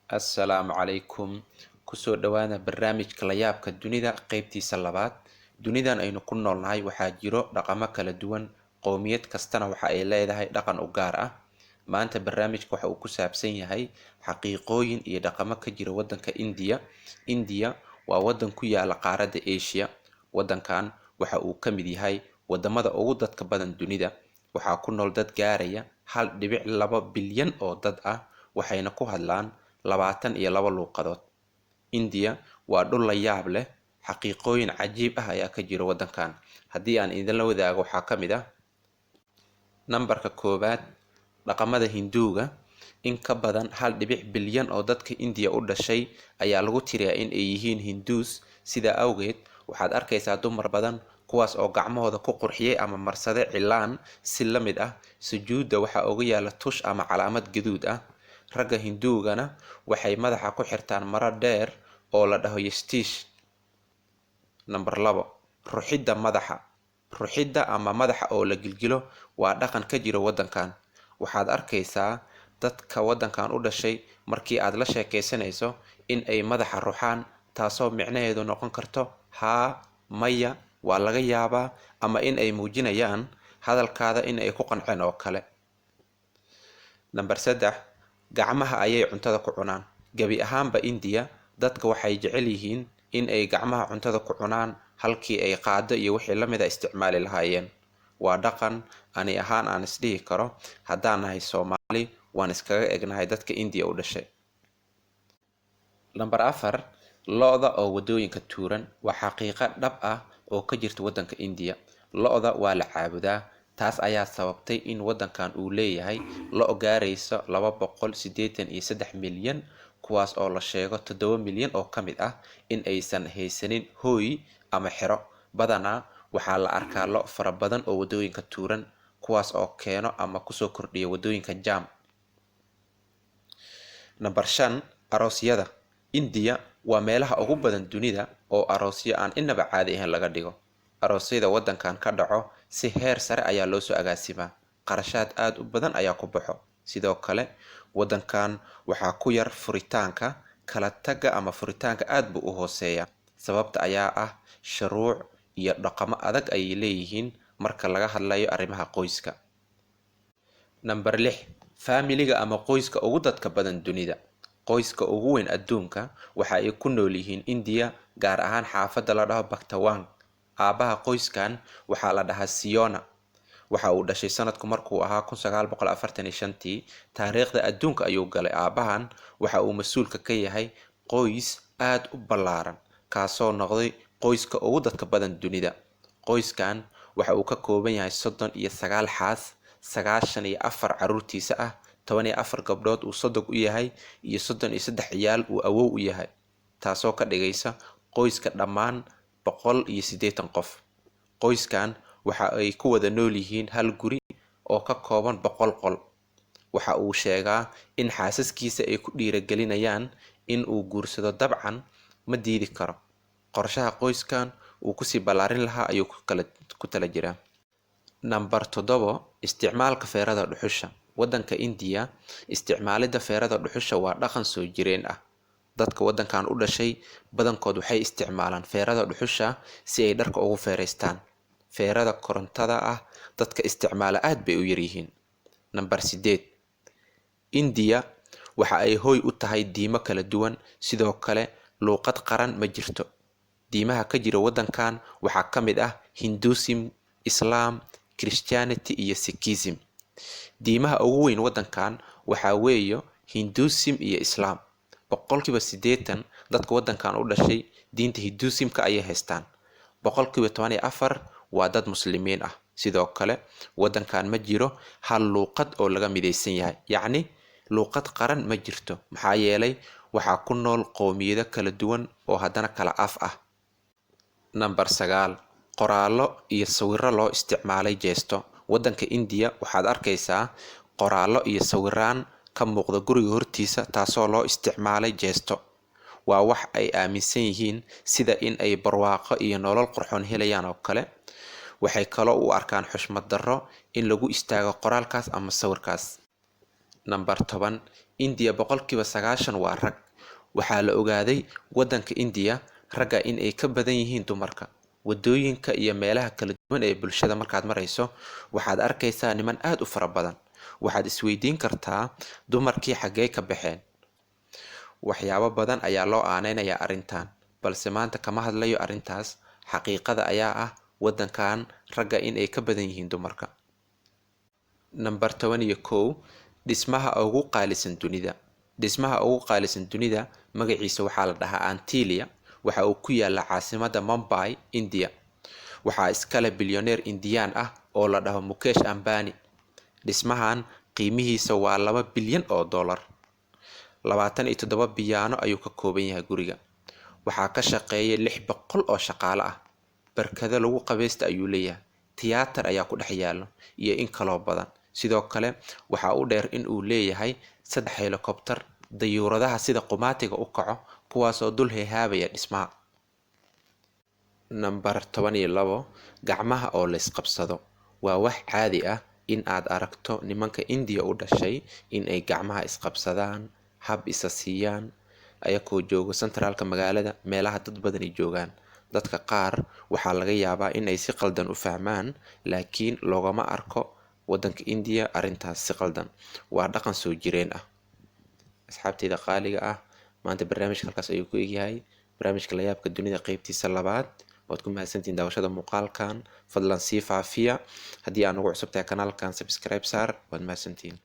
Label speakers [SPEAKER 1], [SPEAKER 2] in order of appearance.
[SPEAKER 1] Assalaamu calaykum. Kusoo dhawaada barnaamijka layaabka dunida qeybtiisa labaad. Dunidan aynu ku noolnahay waxaa jiro dhaqamo kala duwan, qowmiyad kastana waxa ay leedahay dhaqan u gaar ah. Maanta barnaamijka waxa uu ku saabsan yahay xaqiiqooyin iyo dhaqamo ka jira wadanka India. India waa wadan ku yaala qaaradda Asia. Wadankan waxa uu ka mid yahay wadamada ugu dadka badan dunida. Waxaa ku nool dad gaaraya 1.2 bilyan oo dad ah, waxayna ku hadlaan 22 luuqadood. India waa dhul la yaab leh, xaqiiqooyin cajiib ah ayaa ka jira wadankan. Haddii aan idinla wadaago waxaa ka mid ah nambarka koobaad, dhaqamada Hinduuga. In ka badan 1 bilyan oo dadka India u dhashay ayaa lagu tiriyaa in ay yihiin Hindus. Sidaa awgeed waxaad arkaysaa dumar badan kuwaas oo gacmahooda ku qurxiyay ama marsaday cilaan si la mid ah sujuudda waxaa uga yaala tush ama calaamad gaduud ah. Ragga Hinduugana waxay madaxa ku xirtaan maro dheer oo la dhaho yastiish. Number 2, ruxidda madaxa. Ruxidda ama madaxa oo la gilgilo waa dhaqan ka jira wadankan. Waxaad arkaysaa dadka wadankan u dhashay markii aad la sheekaysanayso in ay madaxa ruxaan, taasoo micnaheedu noqon karto haa, maya, waa laga yaabaa, ama in ay muujinayaan hadalkaada in ay ku qanceen oo kale. Number 3, gacmaha ayay cuntada ku cunaan. Gabi ahaanba India dadka waxay jecel yihiin in ay gacmaha cuntada ku cunaan halkii ay qaado iyo wixii la mid ah isticmaali lahaayeen. Waa dhaqan ani ahaan aan isdhihi karo haddaan nahay Soomaali waan iskaga egnahay dadka India u dhashay. Number 4, lo'da oo wadooyinka tuuran waa xaqiiqo dhab ah oo ka jirta wadanka India. Lo'da waa la caabudaa. Taas ayaa sababtay in wadankan uu leeyahay lo' gaaraysa 283 milyan, kuwaas oo la sheego 7 milyan oo ka mid ah in aysan haysanin hooy ama xero. Badanaa waxaa la arkaa lo' fara badan oo wadooyinka tuuran, kuwaas oo keeno ama kusoo kordhiya wadooyinka jam. Number 5, aroosyada. India waa meelaha ugu badan dunida oo aroosyo aan inaba caadi ahayn laga dhigo. Aroosyada wadankan ka dhaco si heer sare ayaa loo soo agaasimaa. Qarashaad aad u badan ayaa ku baxo. Sidoo kale wadankan waxaa ku yar furitaanka, kala tagga ama furitaanka aad buu u hooseeyaa. Sababta ayaa ah shuruuc iyo dhaqamo adag ay leeyihiin marka laga hadlayo arrimaha qoyska. Number 6, familiga ama qoyska ugu dadka badan dunida. Qoyska ugu weyn adduunka waxa ay ku nool yihiin India, gaar ahaan xaafadda la dhaho Bactawang. Aabaha qoyskan waxaa la dhahaa Siona. Waxa uu dhashay sanadku markuu ahaa 1945. Taariikhda adduunka ayuu galay. Aabahan waxa uu mas'uulka ka yahay qoys aad u ballaaran, kaasoo noqday qoyska ugu dadka badan dunida. Qoyskan waxa uu ka kooban yahay 39 xaas, 94 carruurtiisa ah, 14 gabdhood uu sodog u yahay, iyo 33 ciyaal uu awow u yahay, taasoo ka dhigaysa qoyska dhammaan 180 qof. Qoyskan waxa ay ku wada nool yihiin hal guri oo ka kooban 100 qol. Waxa uu sheegaa in xaasaskiisa ay ku dhiirigelinayaan in uu guursado. Dabcan ma diidi karo. Qorshaha qoyskan uu ku sii ballaarin lahaa ayuu ku tala jiraa. Number 7, isticmaalka feerada dhuxusha. Wadanka India, isticmaalidda feerada dhuxusha waa dhaqan soo jireen ah. Dadka wadankan u dhashay badankood waxay isticmaalaan feerada dhuxusha si ay dharka ugu feeraystaan. Feerada korontada ah dadka isticmaala aad bay u yar yihiin. Number 8, India waxa ay hooy u tahay diimo kala duwan, sidoo kale luuqad qaran ma jirto. Diimaha ka jira wadankan waxaa ka mid ah Hinduism, Islam, Christianity iyo Sikhism. Diimaha ugu weyn wadankan waxaa weeyo Hinduism iyo Islam. 80% dadka wadankan u dhashay diinta Hinduismka ayay haystaan. 14% waa dad muslimiin ah. Sidoo kale wadankan ma jiro hal luuqad oo laga midaysan yahay, yacni luuqad qaran ma jirto, maxaa yeelay waxaa ku nool qowmiyado kala duwan oo haddana kala af ah. Number 9, qoraallo iyo sawirro loo isticmaalay jeesto. Wadanka India waxaad arkaysaa qoraallo iyo sawiraan ka muuqda guriga hortiisa, taasoo loo isticmaalay jeesto. Waa wax ay aaminsan yihiin sida in ay barwaaqo iyo nolol qurxoon helayaan oo kale. Waxay kaloo u arkaan xushmad darro in lagu istaago qoraalkaas ama sawirkaas. Number 10, India boqolkiiba 90 waa rag. Waxaa la ogaaday wadanka India ragga in ay ka badan yihiin dumarka. Wadooyinka iyo meelaha kala duwan ee bulshada markaad marayso waxaad arkaysaa niman aad u fara badan. Waxaad isweydiin kartaa dumarkii xaggee ka baxeen. Waxyaabo badan ayaa loo aaneynayaa arrintan, balse maanta kama hadlayo arrintaas. Xaqiiqada ayaa ah wadankan ragga in ay ka badan yihiin dumarka. Number 11 dhismaha ugu qaalisan dunida. Dhismaha ugu qaalisan dunida magaciisa waxaa la dhahaa Antilia. Waxa uu ku yaala caasimadda Mumbai, India. Waxaa iskale bilyaneer Indian ah oo la dhaho Mukesh Ambani. Dhismahan qiimihiisa waa $2 bilyan. 27 biyaano ayuu ka kooban yahay guriga. Waxaa ka shaqeeya 600 oo shaqaale ah. Barkado lagu qabaysta ayuu leeyahay. Tiyaatar ayaa ku dhex yaalo iyo in kaloo badan. Sidoo kale waxa uu dheer in uu leeyahay 3 helicopter dayuuradaha sida qumaatiga u kaco kuwaas oo dul heehaabaya dhismaha. Number 12 gacmaha oo la isqabsado. Waa wax caadi ah in aad aragto nimanka India u dhashay in ay gacmaha isqabsadaan, hab isa siiyaan ayagoo joogo centralka magaalada meelaha dad badan ay joogaan. Dadka qaar waxaa laga yaabaa in ay si qaldan u fahmaan, laakiin loogama arko wadanka India arrintaas si qaldan. Waa dhaqan soo jireen ah. Asxaabteyda qaaliga ah, maanta barnaamijka halkaas ayuu ku egyahay. Barnaamijka layaabka dunida qeybtiisa 2. waad ku mahadsantihiin daawashada muuqaalkan. Fadlan sii faafiya. Haddii aad nagu cusub tahay kanaalkan subscribe saar. waad mahadsantihiin.